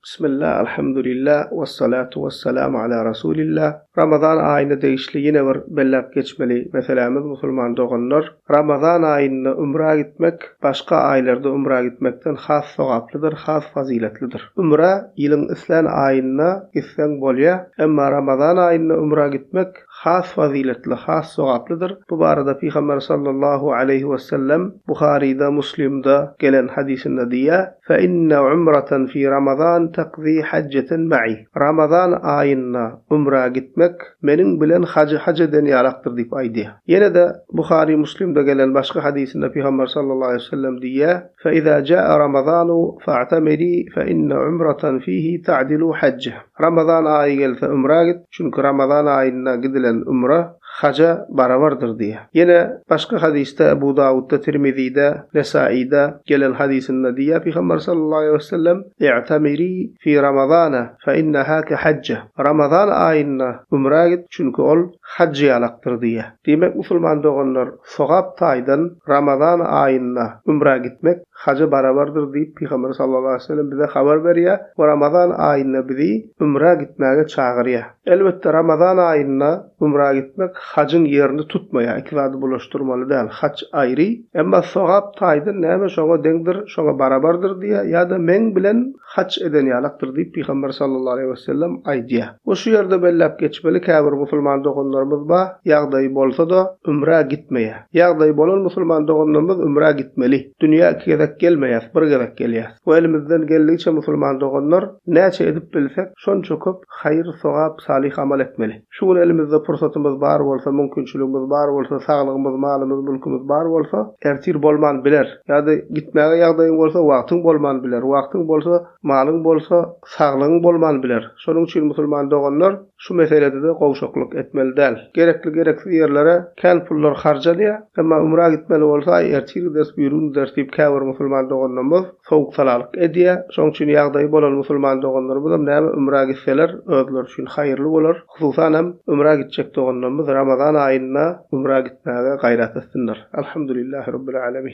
Bismillah, alhamdulillah, vessalatu vesselamu ala Rasulillah. Ramazan ayına değişliğine bir bellap geçmeli. Meselemiz musulman doganlar. Ramazan ayına umra gitmek, başka aylarda umra gitmekten has sowaplydyr, has faziletlidir. Umra ýylyň islen ayına gitsen bolýa, emma Ramazan ayına umra gitmek has faziletli, has sowaplydyr. Bu barada Peygamber sallallahu aleyhi ve sellem Buhari'de, Müslim'de gelen hadisinde diýär: "Fe inne umratan fi Ramazan taqdi hajjatan ma'i." Ramazan ayına umra gitmek meniň bilen hac eden ýalakdyr diýip aýdy. Ýene de Buhari, Müslim'de gelen başga hadisinde Peygamber sallallahu aleyhi ve sellem diýär: "Fe iza jaa Ramazanu fa'tamiri fe inne umratan fihi ta'dilu hajja." Ramazan ayı gelse umra git, çünkü Ramazan ayına gidilen umra haca barabardır diýär. Ýene başga hadiste Ebu Davud'da, Tirmizi'de, Nesai'de gelen hadisinde diýär Peygamber sallallahu aleyhi ve sellem: "İ'tamiri fi Ramazana fe inneha ke hajja." Ramazan ayına umra git, çünkü ol hac ýalakdyr diýär. Demek musulman doganlar, sowap taýdan Ramazan ayına umra gitmek haca barabardır diýip Peygamber sallallahu aleyhi ve sellem bize habar berýär we Ramazan ayına bizi umra gitmäge çagyrýar. Elbetde Ramazan ayına umra gitmek hacın yerini tutmaýar, iki zady bulaşdyrmaly däl. Hac aýry, emma sowap taýdan näme şoňa deňdir, şoňa barabardyr diýär, ýa-da men bilen hac eden ýalakdyr diýip Peygamber sallallahu aleyhi ve sellem aýdýar. O şu ýerde bellap geçmeli käbir musulman doganlarymyz bar, ýagdaý bolsa da umra gitmeýär. Ýagdaý bolan musulman doganlarymyz umra gitmeli. Dünýä iki gezek gelmeýär, bir gezek gelýär. Bu elimizden geldiğince musulman doganlar näçe edip bilsek, şonça köp haýır, sowap, salih amal etmeli. Şu elimizde pursatymyz bar bolsa, mümkinçiligimiz bar bolsa, saglygymyz, malymyz, mülkümüz bar bolsa, ertir bolman biler. Ýa-da gitmäge ýagdaýyň bolsa, wagtyň bolman biler. Wagtyň bolsa, malyň bolsa, saglygyň bolman biler. Şonuň üçin musulman doganlar şu meselede de gowşakluk etmeli däl. Gerekli gereksiz ýerlere kän pullar harjalýar, emma umra gitmeli bolsa ertir ders buyruny ders diýip käbir musulman doganlarymyz sowuk salalyk edýär. Şonuň üçin ýagdaý bolan musulman doganlarymyz näme umra gitseler özleri üçin haýyrly bolar. Hususan hem umra gitjek doganlarymyz Ramazan ayına umra gitmäge gaýrat etsinler. Elhamdülillahi rabbil alamin.